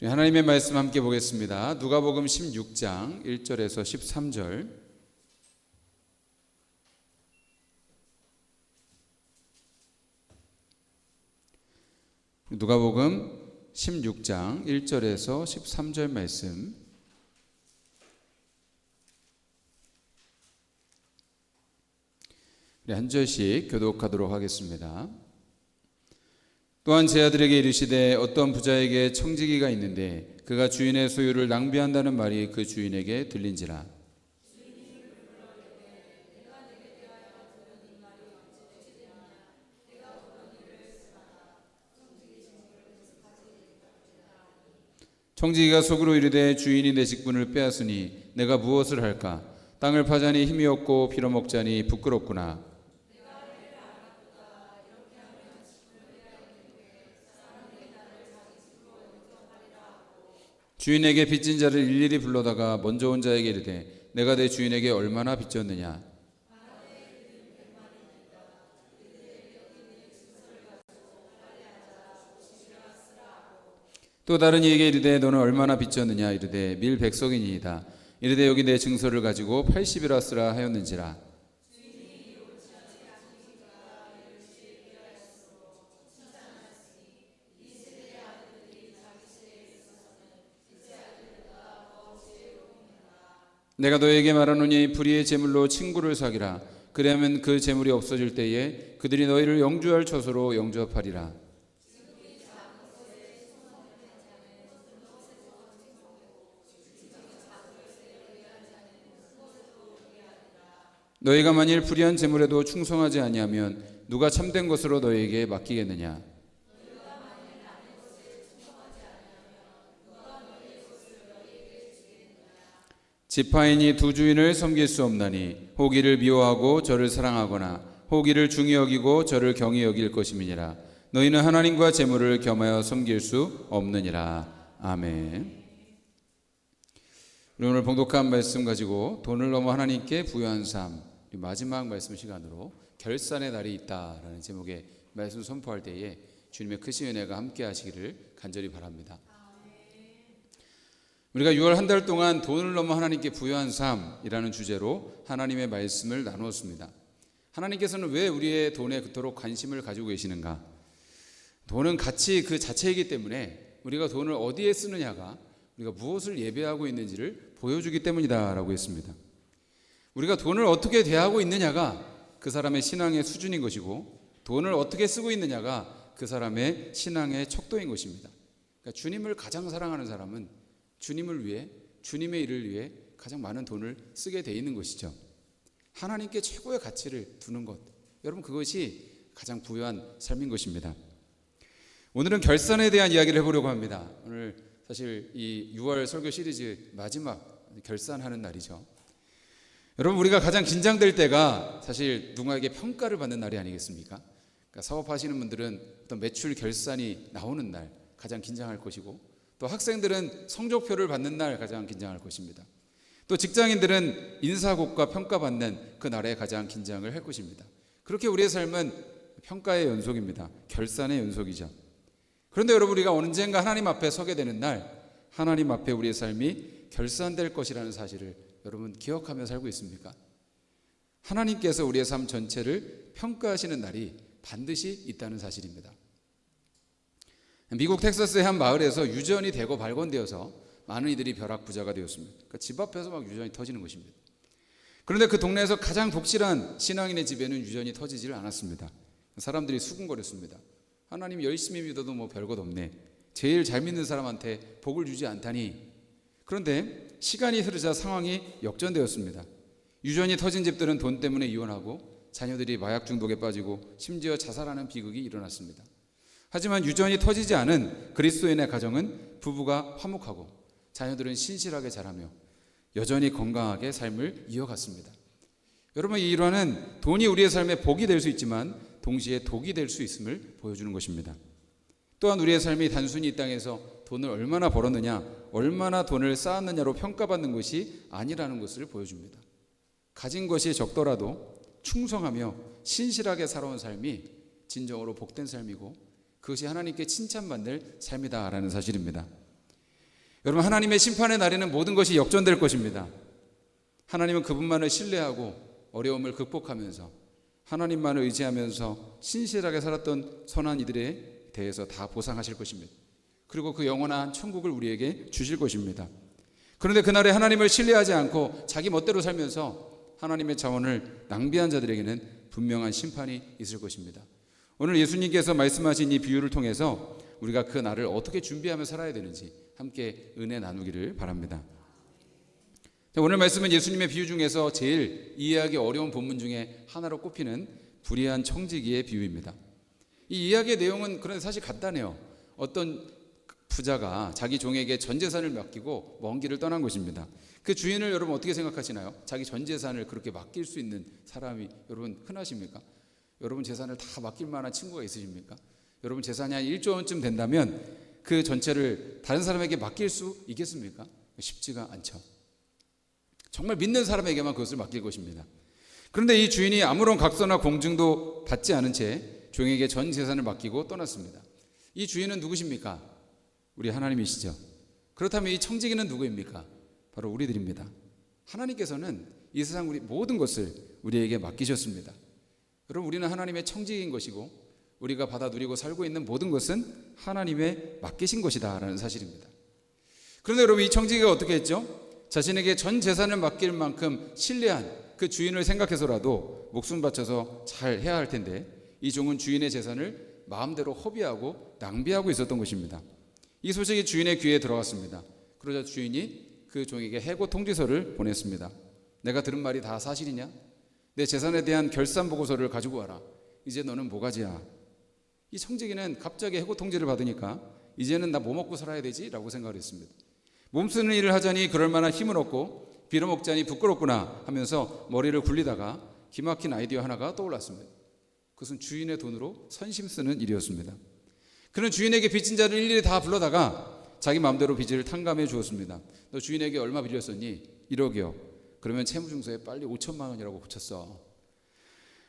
하나님의 말씀 함께 보겠습니다. 누가복음 16장 1절에서 13절. 누가복음 16장 1절에서 13절 말씀. 한 절씩 교독하도록 하겠습니다. 또한 제 아들에게 이르시되 어떤 부자에게 청지기가 있는데 그가 주인의 소유를 낭비한다는 말이 그 주인에게 들린지라. 청지기가 속으로 이르되 주인이 내 직분을 빼앗으니 내가 무엇을 할까? 땅을 파자니 힘이 없고 빌어먹자니 부끄럽구나. 주인에게 빚진 자를 일일이 불러다가 먼저 온 자에게 이르되 내가 내 주인에게 얼마나 빚졌느냐. 또 다른 이에게 이르되 너는 얼마나 빚졌느냐. 이르되 밀 100석이니이다. 이르되 여기 내 증서를 가지고 80이라 쓰라 하였는지라. 내가 너에게 말하노니 불의의 제물로 친구를 사기라. 그리하면 그 제물이 없어질 때에 그들이 너희를 영주할 처소로 영접하리라. 너희가 만일 불의한 제물에도 충성하지 아니하면 누가 참된 것으로 너희에게 맡기겠느냐. 지파인이 두 주인을 섬길 수 없나니 호기를 미워하고 저를 사랑하거나 호기를 중히 여기고 저를 경히 여길 것임이니라. 너희는 하나님과 재물을 겸하여 섬길 수 없느니라. 아멘. 우리 오늘 봉독한 말씀 가지고 돈을 넘어 하나님께 부여한 삶, 마지막 말씀 시간으로 결산의 날이 있다라는 제목의 말씀 선포할 때에 주님의 크신 은혜가 함께 하시기를 간절히 바랍니다. 우리가 6월 한 달 동안 돈을 넘어 하나님께 부여한 삶이라는 주제로 하나님의 말씀을 나누었습니다. 하나님께서는 왜 우리의 돈에 그토록 관심을 가지고 계시는가? 돈은 가치 그 자체이기 때문에 우리가 돈을 어디에 쓰느냐가 우리가 무엇을 예배하고 있는지를 보여주기 때문이다라고 했습니다. 우리가 돈을 어떻게 대하고 있느냐가 그 사람의 신앙의 수준인 것이고 돈을 어떻게 쓰고 있느냐가 그 사람의 신앙의 척도인 것입니다. 그러니까 주님을 가장 사랑하는 사람은 주님을 위해, 주님의 일을 위해 가장 많은 돈을 쓰게 돼 있는 것이죠. 하나님께 최고의 가치를 두는 것, 여러분 그것이 가장 부유한 삶인 것입니다. 오늘은 결산에 대한 이야기를 해보려고 합니다. 오늘 사실 이 6월 설교 시리즈 마지막 결산하는 날이죠. 여러분 우리가 가장 긴장될 때가 사실 누군가에게 평가를 받는 날이 아니겠습니까? 그러니까 사업하시는 분들은 어떤 매출 결산이 나오는 날 가장 긴장할 것이고, 또 학생들은 성적표를 받는 날 가장 긴장할 것입니다. 또 직장인들은 인사고과 평가받는 그 날에 가장 긴장을 할 것입니다. 그렇게 우리의 삶은 평가의 연속입니다. 결산의 연속이죠. 그런데 여러분 우리가 언젠가 하나님 앞에 서게 되는 날, 하나님 앞에 우리의 삶이 결산될 것이라는 사실을 여러분 기억하며 살고 있습니까? 하나님께서 우리의 삶 전체를 평가하시는 날이 반드시 있다는 사실입니다. 미국 텍사스의 한 마을에서 유전이 대거 발견되어서 많은 이들이 벼락부자가 되었습니다. 그러니까 집 앞에서 막 유전이 터지는 것입니다. 그런데 그 동네에서 가장 독실한 신앙인의 집에는 유전이 터지질 않았습니다. 사람들이 수군거렸습니다. 하나님 열심히 믿어도 뭐 별것 없네. 제일 잘 믿는 사람한테 복을 주지 않다니. 그런데 시간이 흐르자 상황이 역전되었습니다. 유전이 터진 집들은 돈 때문에 이혼하고 자녀들이 마약 중독에 빠지고 심지어 자살하는 비극이 일어났습니다. 하지만 유전이 터지지 않은 그리스도인의 가정은 부부가 화목하고 자녀들은 신실하게 자라며 여전히 건강하게 삶을 이어갔습니다. 여러분 이 일화는 돈이 우리의 삶에 복이 될 수 있지만 동시에 독이 될 수 있음을 보여주는 것입니다. 또한 우리의 삶이 단순히 이 땅에서 돈을 얼마나 벌었느냐, 얼마나 돈을 쌓았느냐로 평가받는 것이 아니라는 것을 보여줍니다. 가진 것이 적더라도 충성하며 신실하게 살아온 삶이 진정으로 복된 삶이고 그것이 하나님께 칭찬받는 삶이다라는 사실입니다. 여러분, 하나님의 심판의 날에는 모든 것이 역전될 것입니다. 하나님은 그분만을 신뢰하고 어려움을 극복하면서 하나님만을 의지하면서 신실하게 살았던 선한 이들에 대해서 다 보상하실 것입니다. 그리고 그 영원한 천국을 우리에게 주실 것입니다. 그런데 그날에 하나님을 신뢰하지 않고 자기 멋대로 살면서 하나님의 자원을 낭비한 자들에게는 분명한 심판이 있을 것입니다. 오늘 예수님께서 말씀하신 이 비유를 통해서 우리가 그 날을 어떻게 준비하며 살아야 되는지 함께 은혜 나누기를 바랍니다. 오늘 말씀은 예수님의 비유 중에서 제일 이해하기 어려운 본문 중에 하나로 꼽히는 불의한 청지기의 비유입니다. 이 이야기의 내용은 그런데 사실 간단해요. 어떤 부자가 자기 종에게 전 재산을 맡기고 먼 길을 떠난 것입니다. 그 주인을 여러분 어떻게 생각하시나요? 자기 전 재산을 그렇게 맡길 수 있는 사람이 여러분 흔하십니까? 여러분 재산을 다 맡길 만한 친구가 있으십니까? 여러분 재산이 한 1조 원쯤 된다면 그 전체를 다른 사람에게 맡길 수 있겠습니까? 쉽지가 않죠. 정말 믿는 사람에게만 그것을 맡길 것입니다. 그런데 이 주인이 아무런 각서나 공증도 받지 않은 채 종에게 전 재산을 맡기고 떠났습니다. 이 주인은 누구십니까? 우리 하나님이시죠. 그렇다면 이 청지기는 누구입니까? 바로 우리들입니다. 하나님께서는 이 세상 우리 모든 것을 우리에게 맡기셨습니다. 여러분, 우리는 하나님의 청지기인 것이고 우리가 받아 누리고 살고 있는 모든 것은 하나님의 맡기신 것이다 라는 사실입니다. 그런데 여러분, 이 청지기가 어떻게 했죠? 자신에게 전 재산을 맡길 만큼 신뢰한 그 주인을 생각해서라도 목숨 바쳐서 잘 해야 할 텐데 이 종은 주인의 재산을 마음대로 허비하고 낭비하고 있었던 것입니다. 이 소식이 주인의 귀에 들어갔습니다. 그러자 주인이 그 종에게 해고 통지서를 보냈습니다. 내가 들은 말이 다 사실이냐? 내 재산에 대한 결산 보고서를 가지고 와라. 이제 너는 모가지야. 이 청지기는 갑자기 해고 통지를 받으니까 이제는 나 뭐 먹고 살아야 되지? 라고 생각을 했습니다. 몸쓰는 일을 하자니 그럴 만한 힘은 없고 빌어먹자니 부끄럽구나 하면서 머리를 굴리다가 기막힌 아이디어 하나가 떠올랐습니다. 그것은 주인의 돈으로 선심 쓰는 일이었습니다. 그는 주인에게 빚진 자를 일일이 다 불러다가 자기 마음대로 빚을 탕감해 주었습니다. 너 주인에게 얼마 빌렸었니? 1억이요. 그러면 채무증서에 빨리 5천만 원이라고 붙였어.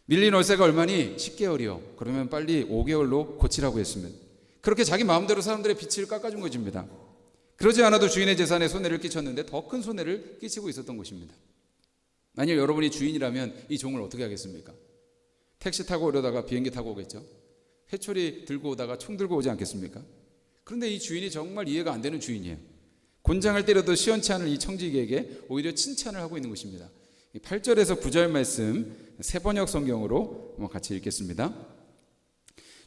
밀린 월세가 얼마니? 10개월이요. 그러면 빨리 5개월로 고치라고 했습니다. 그렇게 자기 마음대로 사람들의 빚을 깎아준 것입니다. 그러지 않아도 주인의 재산에 손해를 끼쳤는데 더 큰 손해를 끼치고 있었던 것입니다. 만약 여러분이 주인이라면 이 종을 어떻게 하겠습니까? 택시 타고 오려다가 비행기 타고 오겠죠. 회초리 들고 오다가 총 들고 오지 않겠습니까? 그런데 이 주인이 정말 이해가 안 되는 주인이에요. 곤장을 때려도 시원치 않을 이 청지기에게 오히려 칭찬을 하고 있는 것입니다. 8절에서 9절 말씀 세번역 성경으로 같이 읽겠습니다.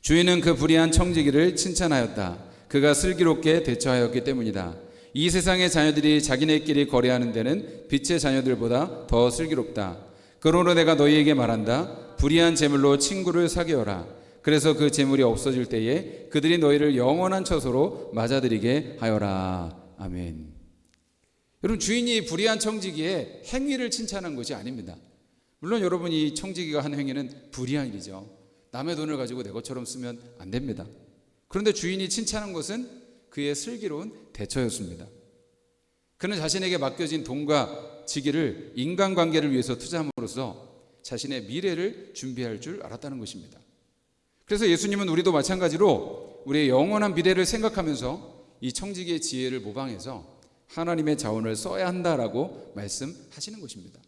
주인은 그 불의한 청지기를 칭찬하였다. 그가 슬기롭게 대처하였기 때문이다. 이 세상의 자녀들이 자기네끼리 거래하는 데는 빛의 자녀들보다 더 슬기롭다. 그러므로 내가 너희에게 말한다. 불의한 재물로 친구를 사귀어라. 그래서 그 재물이 없어질 때에 그들이 너희를 영원한 처소로 맞아들이게 하여라. 아멘. 여러분, 주인이 불의한 청지기의 행위를 칭찬한 것이 아닙니다. 물론 여러분, 이 청지기가 한 행위는 불의한 일이죠. 남의 돈을 가지고 내 것처럼 쓰면 안 됩니다. 그런데 주인이 칭찬한 것은 그의 슬기로운 대처였습니다. 그는 자신에게 맡겨진 돈과 직위를 인간관계를 위해서 투자함으로써 자신의 미래를 준비할 줄 알았다는 것입니다. 그래서 예수님은 우리도 마찬가지로 우리의 영원한 미래를 생각하면서 이 청지기의 지혜를 모방해서 하나님의 자원을 써야 한다라고 말씀하시는 것입니다.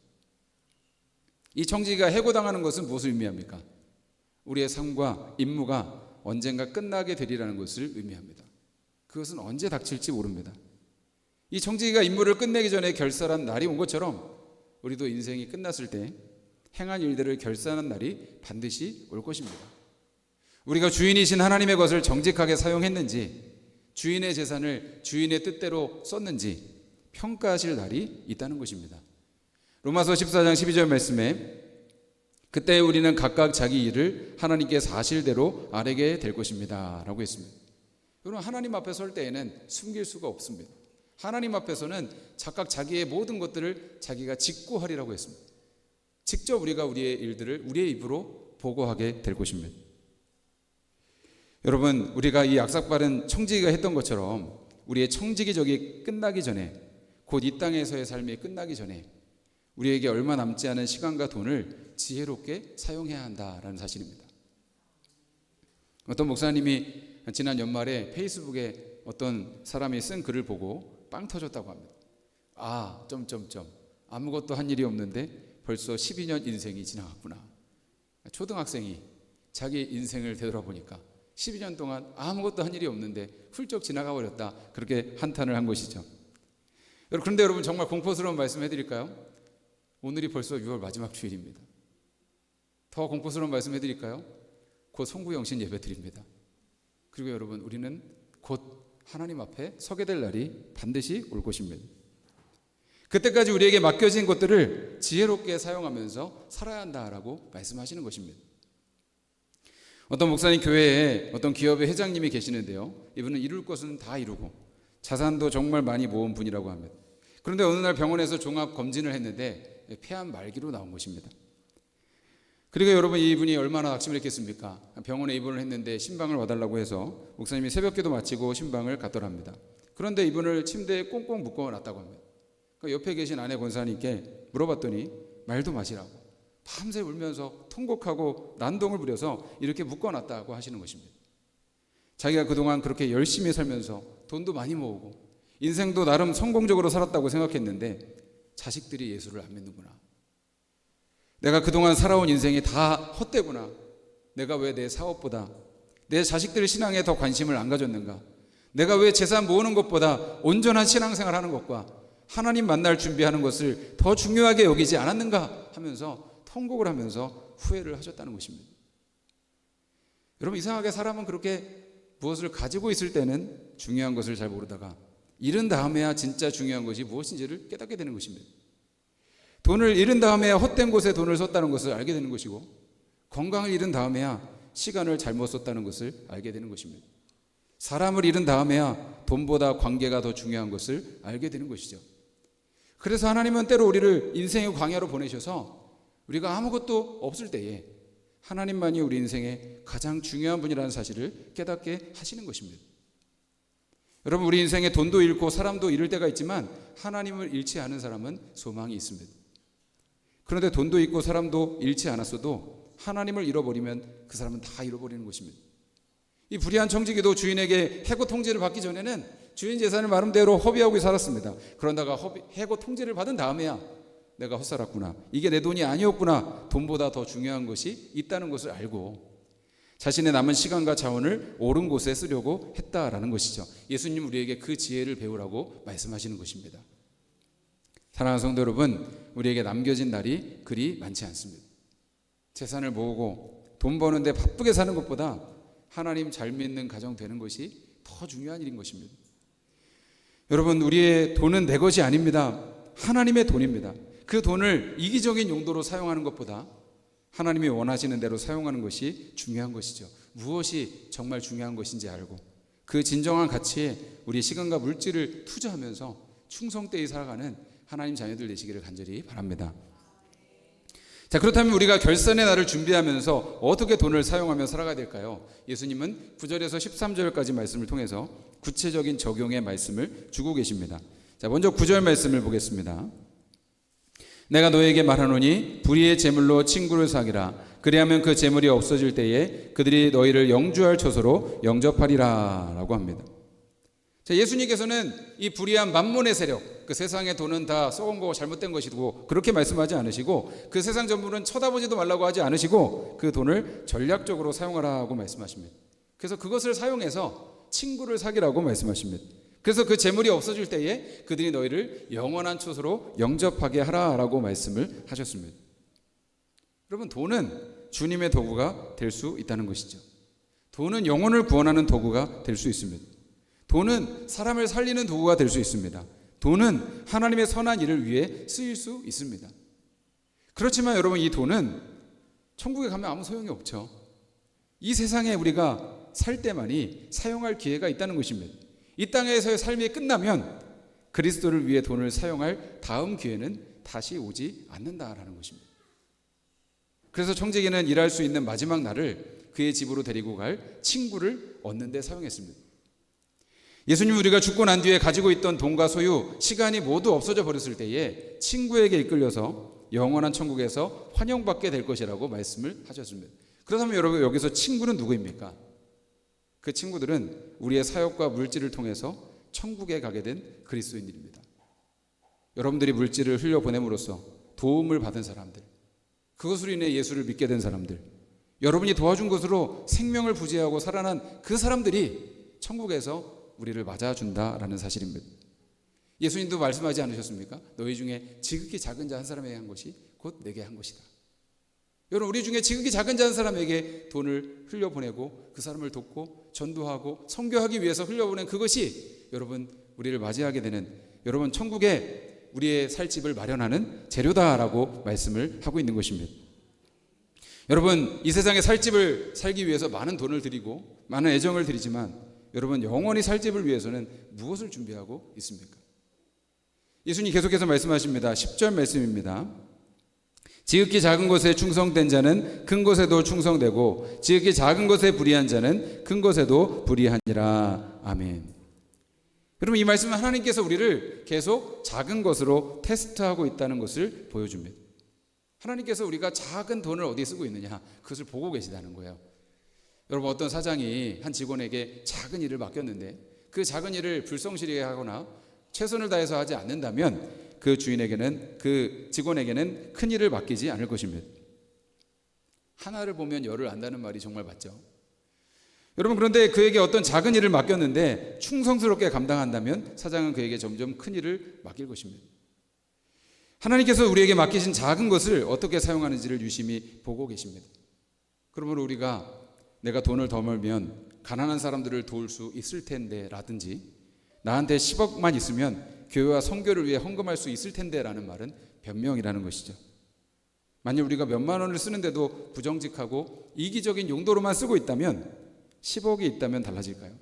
이 청지기가 해고당하는 것은 무엇을 의미합니까? 우리의 삶과 임무가 언젠가 끝나게 되리라는 것을 의미합니다. 그것은 언제 닥칠지 모릅니다. 이 청지기가 임무를 끝내기 전에 결산한 날이 온 것처럼 우리도 인생이 끝났을 때 행한 일들을 결산한 날이 반드시 올 것입니다. 우리가 주인이신 하나님의 것을 정직하게 사용했는지, 주인의 재산을 주인의 뜻대로 썼는지 평가하실 날이 있다는 것입니다. 로마서 14장 12절 말씀에 그때 우리는 각각 자기 일을 하나님께 사실대로 아뢰게 될 것입니다 라고 했습니다. 여러분, 하나님 앞에 설 때에는 숨길 수가 없습니다. 하나님 앞에서는 각각 자기의 모든 것들을 자기가 직고하리라고 했습니다. 직접 우리가 우리의 일들을 우리의 입으로 보고하게 될 것입니다. 여러분, 우리가 이 약삭빠른 청지기가 했던 것처럼 우리의 청지기적이 끝나기 전에, 곧 이 땅에서의 삶이 끝나기 전에 우리에게 얼마 남지 않은 시간과 돈을 지혜롭게 사용해야 한다라는 사실입니다. 어떤 목사님이 지난 연말에 페이스북에 어떤 사람이 쓴 글을 보고 빵 터졌다고 합니다. 아무것도 한 일이 없는데 벌써 12년 인생이 지나갔구나. 초등학생이 자기 인생을 되돌아보니까 12년 동안 아무것도 한 일이 없는데 훌쩍 지나가 버렸다. 그렇게 한탄을 한 것이죠. 그런데 여러분, 정말 공포스러운 말씀 해드릴까요? 오늘이 벌써 6월 마지막 주일입니다. 더 공포스러운 말씀 해드릴까요? 곧 송구영신 예배 드립니다. 그리고 여러분, 우리는 곧 하나님 앞에 서게 될 날이 반드시 올 것입니다. 그때까지 우리에게 맡겨진 것들을 지혜롭게 사용하면서 살아야 한다라고 말씀하시는 것입니다. 어떤 목사님 교회에 어떤 기업의 회장님이 계시는데요, 이분은 이룰 것은 다 이루고 자산도 정말 많이 모은 분이라고 합니다. 그런데 어느 날 병원에서 종합 검진을 했는데 폐암 말기로 나온 것입니다. 그리고 여러분, 이분이 얼마나 낙심을 했겠습니까? 병원에 입원을 했는데 신방을 와달라고 해서 목사님이 새벽기도 마치고 신방을 갔더랍니다. 그런데 이분을 침대에 꽁꽁 묶어놨다고 합니다. 그러니까 옆에 계신 아내 권사님께 물어봤더니 말도 마시라고 밤새 울면서 통곡하고 난동을 부려서 이렇게 묶어놨다고 하시는 것입니다. 자기가 그동안 그렇게 열심히 살면서 돈도 많이 모으고 인생도 나름 성공적으로 살았다고 생각했는데 자식들이 예수를 안 믿는구나. 내가 그동안 살아온 인생이 다 헛되구나. 내가 왜 내 사업보다 내 자식들 신앙에 더 관심을 안 가졌는가. 내가 왜 재산 모으는 것보다 온전한 신앙생활 하는 것과 하나님 만날 준비하는 것을 더 중요하게 여기지 않았는가 하면서 통곡을 하면서 후회를 하셨다는 것입니다. 여러분, 이상하게 사람은 그렇게 무엇을 가지고 있을 때는 중요한 것을 잘 모르다가 잃은 다음에야 진짜 중요한 것이 무엇인지를 깨닫게 되는 것입니다. 돈을 잃은 다음에야 헛된 곳에 돈을 썼다는 것을 알게 되는 것이고, 건강을 잃은 다음에야 시간을 잘못 썼다는 것을 알게 되는 것입니다. 사람을 잃은 다음에야 돈보다 관계가 더 중요한 것을 알게 되는 것이죠. 그래서 하나님은 때로 우리를 인생의 광야로 보내셔서 우리가 아무것도 없을 때에 하나님만이 우리 인생의 가장 중요한 분이라는 사실을 깨닫게 하시는 것입니다. 여러분, 우리 인생에 돈도 잃고 사람도 잃을 때가 있지만 하나님을 잃지 않은 사람은 소망이 있습니다. 그런데 돈도 잃고 사람도 잃지 않았어도 하나님을 잃어버리면 그 사람은 다 잃어버리는 것입니다. 이 불의한 청지기도 주인에게 해고 통지를 받기 전에는 주인 재산을 마음대로 허비하고 살았습니다. 그러다가 해고 통지를 받은 다음에야 내가 헛살았구나, 이게 내 돈이 아니었구나, 돈보다 더 중요한 것이 있다는 것을 알고 자신의 남은 시간과 자원을 옳은 곳에 쓰려고 했다라는 것이죠. 예수님 우리에게 그 지혜를 배우라고 말씀하시는 것입니다. 사랑하는 성도 여러분, 우리에게 남겨진 날이 그리 많지 않습니다. 재산을 모으고 돈 버는데 바쁘게 사는 것보다 하나님 잘 믿는 가정 되는 것이 더 중요한 일인 것입니다. 여러분, 우리의 돈은 내 것이 아닙니다. 하나님의 돈입니다. 그 돈을 이기적인 용도로 사용하는 것보다 하나님이 원하시는 대로 사용하는 것이 중요한 것이죠. 무엇이 정말 중요한 것인지 알고 그 진정한 가치에 우리 시간과 물질을 투자하면서 충성되이 살아가는 하나님 자녀들 되시기를 간절히 바랍니다. 자, 그렇다면 우리가 결산의 날을 준비하면서 어떻게 돈을 사용하며 살아가야 될까요? 예수님은 9절에서 13절까지 말씀을 통해서 구체적인 적용의 말씀을 주고 계십니다. 자, 먼저 9절 말씀을 보겠습니다. 내가 너에게 말하노니 불의의 제물로 친구를 사귀라. 그리하면 그 제물이 없어질 때에 그들이 너희를 영주할 처소로 영접하리라 라고 합니다. 자, 예수님께서는 이 불의한 만몬의 세력, 그 세상의 돈은 다 썩은 거고 잘못된 것이고 그렇게 말씀하지 않으시고, 그 세상 전부는 쳐다보지도 말라고 하지 않으시고 그 돈을 전략적으로 사용하라고 말씀하십니다. 그래서 그것을 사용해서 친구를 사귀라고 말씀하십니다. 그래서 그 재물이 없어질 때에 그들이 너희를 영원한 처소로 영접하게 하라라고 말씀을 하셨습니다. 여러분, 돈은 주님의 도구가 될 수 있다는 것이죠. 돈은 영혼을 구원하는 도구가 될 수 있습니다. 돈은 사람을 살리는 도구가 될 수 있습니다. 돈은 하나님의 선한 일을 위해 쓰일 수 있습니다. 그렇지만 여러분, 이 돈은 천국에 가면 아무 소용이 없죠. 이 세상에 우리가 살 때만이 사용할 기회가 있다는 것입니다. 이 땅에서의 삶이 끝나면 그리스도를 위해 돈을 사용할 다음 기회는 다시 오지 않는다라는 것입니다. 그래서 청지기는 일할 수 있는 마지막 날을 그의 집으로 데리고 갈 친구를 얻는 데 사용했습니다. 예수님, 우리가 죽고 난 뒤에 가지고 있던 돈과 소유, 시간이 모두 없어져 버렸을 때에 친구에게 이끌려서 영원한 천국에서 환영받게 될 것이라고 말씀을 하셨습니다. 그렇다면 여러분, 여기서 친구는 누구입니까? 그 친구들은 우리의 사역과 물질을 통해서 천국에 가게 된 그리스도인들입니다. 여러분들이 물질을 흘려보냄으로써 도움을 받은 사람들, 그것으로 인해 예수를 믿게 된 사람들, 여러분이 도와준 것으로 생명을 부재하고 살아난 그 사람들이 천국에서 우리를 맞아준다라는 사실입니다. 예수님도 말씀하지 않으셨습니까? 너희 중에 지극히 작은 자 한 사람에게 한 것이 곧 내게 한 것이다. 여러분, 우리 중에 지극히 작은 자 한 사람에게 돈을 흘려보내고 그 사람을 돕고 전도하고 선교하기 위해서 흘려보낸 그것이 여러분 우리를 맞이하게 되는, 여러분 천국에 우리의 살 집을 마련하는 재료다라고 말씀을 하고 있는 것입니다. 여러분, 이 세상에 살 집을 살기 위해서 많은 돈을 들이고 많은 애정을 들이지만 여러분 영원히 살 집을 위해서는 무엇을 준비하고 있습니까? 예수님 계속해서 말씀하십니다. 10절 말씀입니다. 지극히 작은 것에 충성된 자는 큰 것에도 충성되고 지극히 작은 것에 불의한 자는 큰 것에도 불의하니라. 아멘. 여러분, 이 말씀은 하나님께서 우리를 계속 작은 것으로 테스트하고 있다는 것을 보여줍니다. 하나님께서 우리가 작은 돈을 어디에 쓰고 있느냐, 그것을 보고 계시다는 거예요. 여러분, 어떤 사장이 한 직원에게 작은 일을 맡겼는데 그 작은 일을 불성실히 하거나 최선을 다해서 하지 않는다면 그 주인에게는, 그 직원에게는 큰 일을 맡기지 않을 것입니다. 하나를 보면 열을 안다는 말이 정말 맞죠. 여러분, 그런데 그에게 어떤 작은 일을 맡겼는데 충성스럽게 감당한다면 사장은 그에게 점점 큰 일을 맡길 것입니다. 하나님께서 우리에게 맡기신 작은 것을 어떻게 사용하는지를 유심히 보고 계십니다. 그러므로 우리가 내가 돈을 더 벌면 가난한 사람들을 도울 수 있을 텐데 라든지 나한테 10억만 있으면 교회와 선교를 위해 헌금할 수 있을 텐데 라는 말은 변명이라는 것이죠. 만일 우리가 몇만 원을 쓰는데도 부정직하고 이기적인 용도로만 쓰고 있다면 10억이 있다면 달라질까요?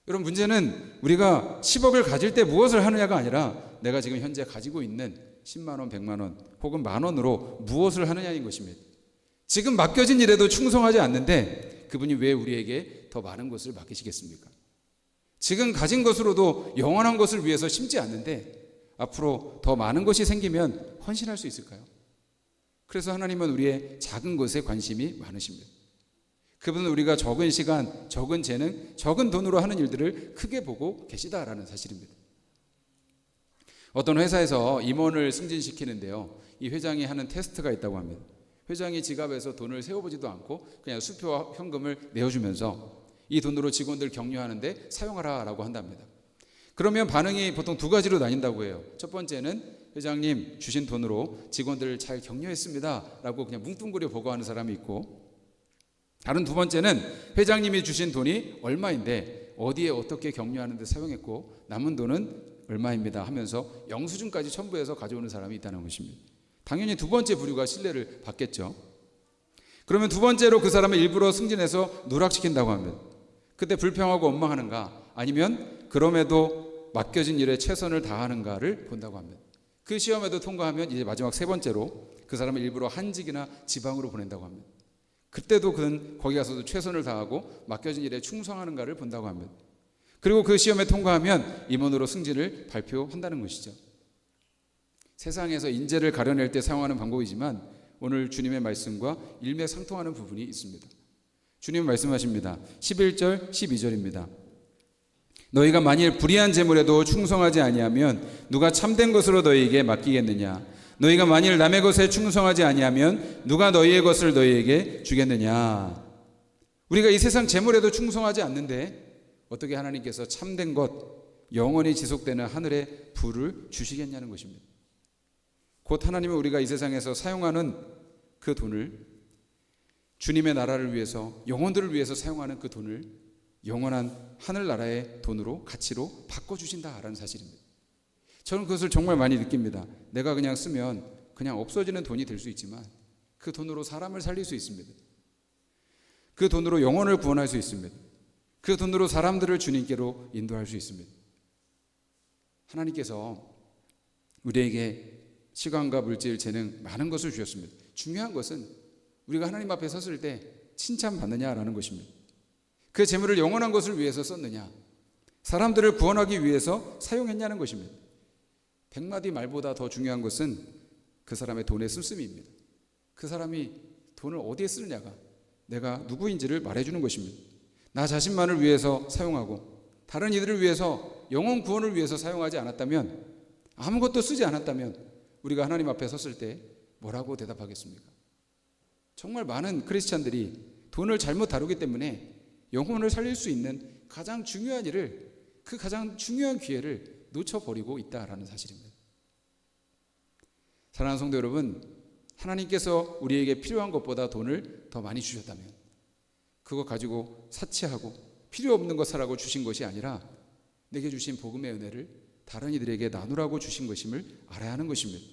여러분, 문제는 우리가 10억을 가질 때 무엇을 하느냐가 아니라 내가 지금 현재 가지고 있는 10만 원, 100만 원 혹은 만 원으로 무엇을 하느냐인 것입니다. 지금 맡겨진 일에도 충성하지 않는데 그분이 왜 우리에게 더 많은 것을 맡기시겠습니까? 지금 가진 것으로도 영원한 것을 위해서 심지 않는데 앞으로 더 많은 것이 생기면 헌신할 수 있을까요? 그래서 하나님은 우리의 작은 것에 관심이 많으십니다. 그분은 우리가 적은 시간, 적은 재능, 적은 돈으로 하는 일들을 크게 보고 계시다라는 사실입니다. 어떤 회사에서 임원을 승진시키는데요, 이 회장이 하는 테스트가 있다고 합니다. 회장이 지갑에서 돈을 세워보지도 않고 그냥 수표와 현금을 내어주면서 이 돈으로 직원들 격려하는데 사용하라 라고 한답니다. 그러면 반응이 보통 두 가지로 나뉜다고 해요. 첫 번째는 회장님 주신 돈으로 직원들을 잘 격려했습니다 라고 그냥 뭉뚱그려 보고하는 사람이 있고, 다른 두 번째는 회장님이 주신 돈이 얼마인데 어디에 어떻게 격려하는 데 사용했고 남은 돈은 얼마입니다 하면서 영수증까지 첨부해서 가져오는 사람이 있다는 것입니다. 당연히 두 번째 부류가 신뢰를 받겠죠. 그러면 두 번째로 그 사람을 일부러 승진해서 누락시킨다고 합니다. 그때 불평하고 원망하는가, 아니면 그럼에도 맡겨진 일에 최선을 다하는가를 본다고 합니다. 그 시험에도 통과하면 이제 마지막 세 번째로 그 사람을 일부러 한직이나 지방으로 보낸다고 합니다. 그때도 그는 거기 가서도 최선을 다하고 맡겨진 일에 충성하는가를 본다고 합니다. 그리고 그 시험에 통과하면 임원으로 승진을 발표한다는 것이죠. 세상에서 인재를 가려낼 때 사용하는 방법이지만 오늘 주님의 말씀과 일맥상통하는 부분이 있습니다. 주님은 말씀하십니다. 11절 12절입니다. 너희가 만일 불의한 재물에도 충성하지 아니하면 누가 참된 것으로 너희에게 맡기겠느냐? 너희가 만일 남의 것에 충성하지 아니하면 누가 너희의 것을 너희에게 주겠느냐? 우리가 이 세상 재물에도 충성하지 않는데 어떻게 하나님께서 참된 것, 영원히 지속되는 하늘의 부를 주시겠냐는 것입니다. 곧 하나님은 우리가 이 세상에서 사용하는 그 돈을 주님의 나라를 위해서, 영혼들을 위해서 사용하는 그 돈을 영원한 하늘나라의 돈으로, 가치로 바꿔주신다라는 사실입니다. 저는 그것을 정말 많이 느낍니다. 내가 그냥 쓰면 그냥 없어지는 돈이 될 수 있지만 그 돈으로 사람을 살릴 수 있습니다. 그 돈으로 영혼을 구원할 수 있습니다. 그 돈으로 사람들을 주님께로 인도할 수 있습니다. 하나님께서 우리에게 시간과 물질, 재능, 많은 것을 주셨습니다. 중요한 것은 우리가 하나님 앞에 섰을 때 칭찬받느냐라는 것입니다. 그 재물을 영원한 것을 위해서 썼느냐, 사람들을 구원하기 위해서 사용했냐는 것입니다. 100마디 말보다 더 중요한 것은 그 사람의 돈의 씀씀이입니다. 그 사람이 돈을 어디에 쓰느냐가 내가 누구인지를 말해주는 것입니다. 나 자신만을 위해서 사용하고 다른 이들을 위해서 영혼 구원을 위해서 사용하지 않았다면, 아무것도 쓰지 않았다면 우리가 하나님 앞에 섰을 때 뭐라고 대답하겠습니까? 정말 많은 크리스찬들이 돈을 잘못 다루기 때문에 영혼을 살릴 수 있는 가장 중요한 일을, 그 가장 중요한 기회를 놓쳐버리고 있다라는 사실입니다. 사랑하는 성도 여러분, 하나님께서 우리에게 필요한 것보다 돈을 더 많이 주셨다면 그거 가지고 사치하고 필요 없는 것 사라고 주신 것이 아니라 내게 주신 복음의 은혜를 다른 이들에게 나누라고 주신 것임을 알아야 하는 것입니다.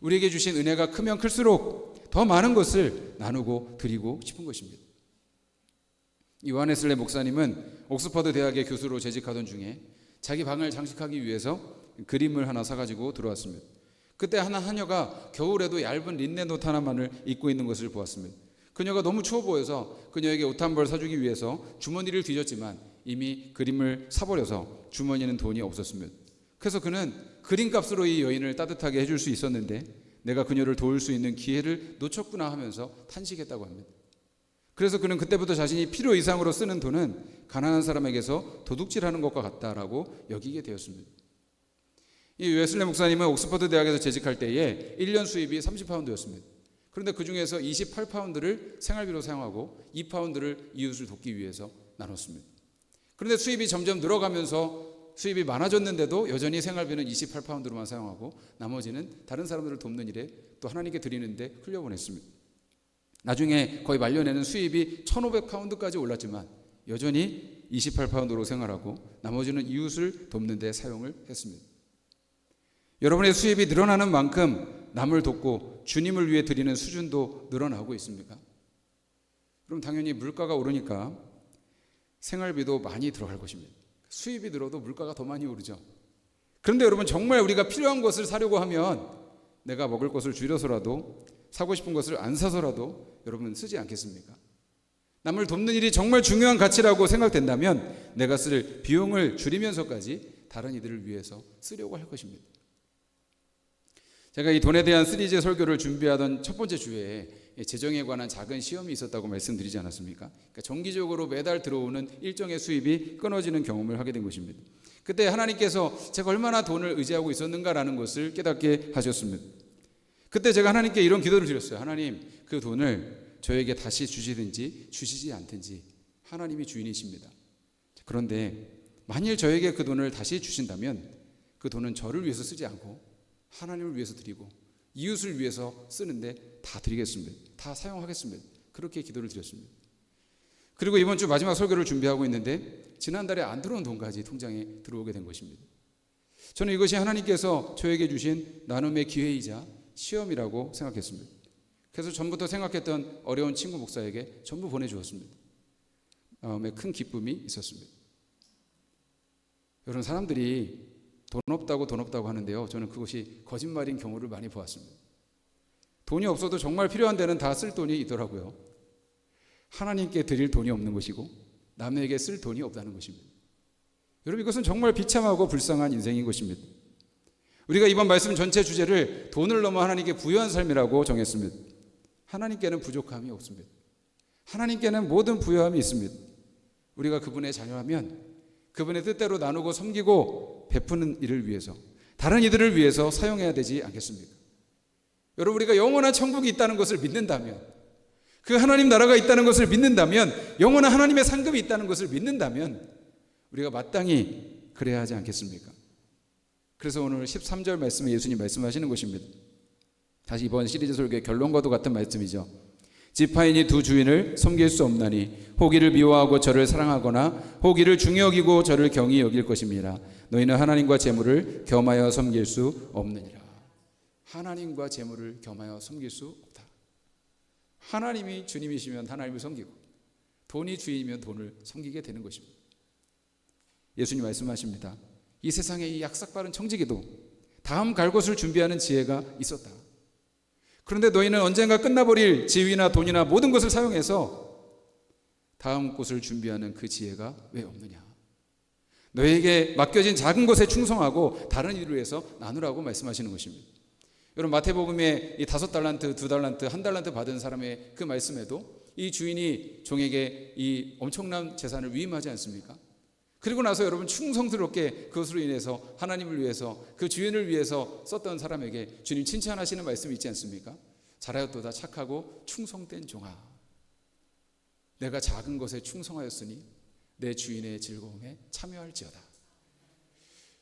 우리에게 주신 은혜가 크면 클수록 더 많은 것을 나누고 드리고 싶은 것입니다. 요한 웨슬리 목사님은 옥스퍼드 대학의 교수로 재직하던 중에 자기 방을 장식하기 위해서 그림을 하나 사가지고 들어왔습니다. 그때 하나 하녀가 겨울에도 얇은 린넨 옷 하나만을 입고 있는 것을 보았습니다. 그녀가 너무 추워 보여서 그녀에게 옷 한 벌 사주기 위해서 주머니를 뒤졌지만 이미 그림을 사버려서 주머니에는 돈이 없었습니다. 그래서 그는 그림값으로 이 여인을 따뜻하게 해줄 수 있었는데 내가 그녀를 도울 수 있는 기회를 놓쳤구나 하면서 탄식했다고 합니다. 그래서 그는 그때부터 자신이 필요 이상으로 쓰는 돈은 가난한 사람에게서 도둑질하는 것과 같다라고 여기게 되었습니다. 이 웨슬리 목사님은 옥스퍼드 대학에서 재직할 때에 1년 수입이 30파운드였습니다. 그런데 그 중에서 28파운드를 생활비로 사용하고 2파운드를 이웃을 돕기 위해서 나눴습니다. 그런데 수입이 점점 늘어가면서 수입이 많아졌는데도 여전히 생활비는 28파운드로만 사용하고 나머지는 다른 사람들을 돕는 일에 또 하나님께 드리는데 흘려보냈습니다. 나중에 거의 말년에는 수입이 1,500파운드까지 올랐지만 여전히 28파운드로 생활하고 나머지는 이웃을 돕는 데 사용을 했습니다. 여러분의 수입이 늘어나는 만큼 남을 돕고 주님을 위해 드리는 수준도 늘어나고 있습니까? 그럼 당연히 물가가 오르니까 생활비도 많이 들어갈 것입니다. 수입이 늘어도 물가가 더 많이 오르죠. 그런데 여러분, 정말 우리가 필요한 것을 사려고 하면 내가 먹을 것을 줄여서라도, 사고 싶은 것을 안 사서라도 여러분 쓰지 않겠습니까? 남을 돕는 일이 정말 중요한 가치라고 생각된다면 내가 쓸 비용을 줄이면서까지 다른 이들을 위해서 쓰려고 할 것입니다. 제가 이 돈에 대한 시리즈 설교를 준비하던 첫 번째 주에 재정에 관한 작은 시험이 있었다고 말씀드리지 않았습니까? 그러니까 정기적으로 매달 들어오는 일정의 수입이 끊어지는 경험을 하게 된 것입니다. 그때 하나님께서 제가 얼마나 돈을 의지하고 있었는가라는 것을 깨닫게 하셨습니다. 그때 제가 하나님께 이런 기도를 드렸어요. 하나님, 그 돈을 저에게 다시 주시든지 주시지 않든지 하나님이 주인이십니다. 그런데 만일 저에게 그 돈을 다시 주신다면 그 돈은 저를 위해서 쓰지 않고 하나님을 위해서 드리고 이웃을 위해서 쓰는데 다 드리겠습니다. 다 사용하겠습니다. 그렇게 기도를 드렸습니다. 그리고 이번 주 마지막 설교를 준비하고 있는데 지난달에 안 들어온 돈까지 통장에 들어오게 된 것입니다. 저는 이것이 하나님께서 저에게 주신 나눔의 기회이자 시험이라고 생각했습니다. 그래서 전부터 생각했던 어려운 친구 목사에게 전부 보내주었습니다. 마음에 큰 기쁨이 있었습니다. 여러분, 사람들이 돈 없다고 하는데요, 저는 그것이 거짓말인 경우를 많이 보았습니다. 돈이 없어도 정말 필요한 데는 다 쓸 돈이 있더라고요. 하나님께 드릴 돈이 없는 것이고 남에게 쓸 돈이 없다는 것입니다. 여러분, 이것은 정말 비참하고 불쌍한 인생인 것입니다. 우리가 이번 말씀 전체 주제를 돈을 넘어 하나님께 부유한 삶이라고 정했습니다. 하나님께는 부족함이 없습니다. 하나님께는 모든 부유함이 있습니다. 우리가 그분의 자녀라면 그분의 뜻대로 나누고 섬기고 베푸는 일을 위해서, 다른 이들을 위해서 사용해야 되지 않겠습니까? 여러분, 우리가 영원한 천국이 있다는 것을 믿는다면, 그 하나님 나라가 있다는 것을 믿는다면, 영원한 하나님의 상급이 있다는 것을 믿는다면 우리가 마땅히 그래야 하지 않겠습니까? 그래서 오늘 13절 말씀에 예수님 말씀하시는 것입니다. 다시 이번 시리즈 설교의 결론과도 같은 말씀이죠. 지파인이 두 주인을 섬길 수 없나니 호기를 미워하고 저를 사랑하거나 호기를 중히 여기고 저를 경히 여길 것입니다. 너희는 하나님과 재물을 겸하여 섬길 수 없느니라. 하나님과 재물을 겸하여 섬길 수 없다. 하나님이 주님이시면 하나님을 섬기고 돈이 주인이면 돈을 섬기게 되는 것입니다. 예수님 말씀하십니다. 이 세상에 이 약삭빠른 청지기도 다음 갈 곳을 준비하는 지혜가 있었다. 그런데 너희는 언젠가 끝나버릴 지위나 돈이나 모든 것을 사용해서 다음 곳을 준비하는 그 지혜가 왜 없느냐. 너희에게 맡겨진 작은 것에 충성하고 다른 일을 위해서 나누라고 말씀하시는 것입니다. 여러분, 마태복음에 이 5달란트, 2달란트, 1달란트 받은 사람의 그 말씀에도 이 주인이 종에게 이 엄청난 재산을 위임하지 않습니까? 그리고 나서 여러분 충성스럽게 그것으로 인해서 하나님을 위해서 그 주인을 위해서 썼던 사람에게 주님 칭찬하시는 말씀이 있지 않습니까? 잘하였도다 착하고 충성된 종아, 내가 작은 것에 충성하였으니 내 주인의 즐거움에 참여할지어다.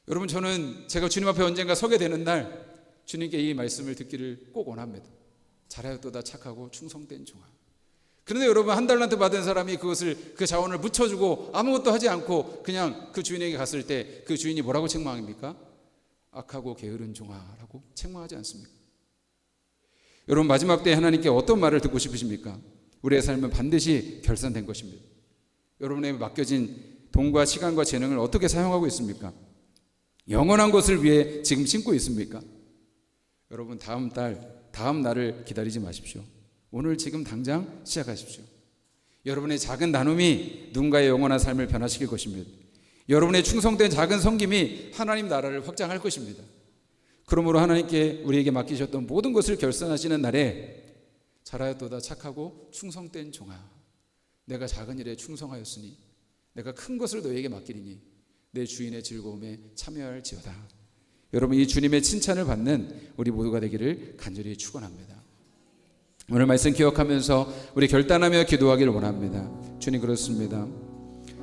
여러분, 저는 제가 주님 앞에 언젠가 서게 되는 날 주님께 이 말씀을 듣기를 꼭 원합니다. 잘하였도다 착하고 충성된 종아. 그런데 여러분, 한 달란트 받은 사람이 그 자원을 묻혀주고 아무것도 하지 않고 그냥 그 주인에게 갔을 때 그 주인이 뭐라고 책망합니까? 악하고 게으른 종아라고 책망하지 않습니까? 여러분, 마지막 때 하나님께 어떤 말을 듣고 싶으십니까? 우리의 삶은 반드시 결산된 것입니다. 여러분에게 맡겨진 돈과 시간과 재능을 어떻게 사용하고 있습니까? 영원한 것을 위해 지금 심고 있습니까? 여러분, 다음 날을 기다리지 마십시오. 오늘 지금 당장 시작하십시오. 여러분의 작은 나눔이 누군가의 영원한 삶을 변화시킬 것입니다. 여러분의 충성된 작은 섬김이 하나님 나라를 확장할 것입니다. 그러므로 하나님께 우리에게 맡기셨던 모든 것을 결산하시는 날에 잘하였도다 착하고 충성된 종아, 내가 작은 일에 충성하였으니 내가 큰 것을 너에게 맡기리니 내 주인의 즐거움에 참여할지어다. 여러분, 이 주님의 칭찬을 받는 우리 모두가 되기를 간절히 축원합니다. 오늘 말씀 기억하면서 우리 결단하며 기도하기를 원합니다. 주님, 그렇습니다.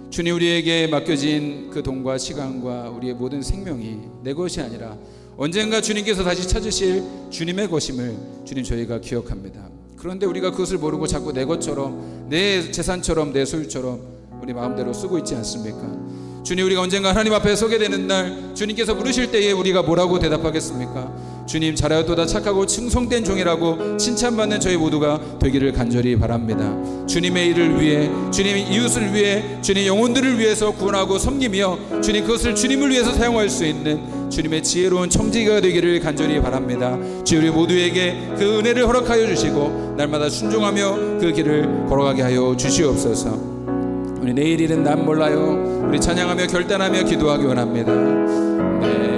주님, 우리에게 맡겨진 그 돈과 시간과 우리의 모든 생명이 내 것이 아니라 언젠가 주님께서 다시 찾으실 주님의 것임을 주님, 저희가 기억합니다. 그런데 우리가 그것을 모르고 자꾸 내 것처럼, 내 재산처럼, 내 소유처럼 우리 마음대로 쓰고 있지 않습니까? 주님, 우리가 언젠가 하나님 앞에 서게 되는 날 주님께서 부르실 때에 우리가 뭐라고 대답하겠습니까? 주님, 잘하였도다 착하고 충성된 종이라고 칭찬받는 저희 모두가 되기를 간절히 바랍니다. 주님의 일을 위해, 주님의 이웃을 위해, 주님의 영혼들을 위해서 구원하고 섬기며 주님, 그것을 주님을 위해서 사용할 수 있는 주님의 지혜로운 청지기가 되기를 간절히 바랍니다. 주, 우리 모두에게 그 은혜를 허락하여 주시고 날마다 순종하며 그 길을 걸어가게 하여 주시옵소서. 우리 내일 일은 난 몰라요. 우리 찬양하며 결단하며 기도하기 원합니다. 네.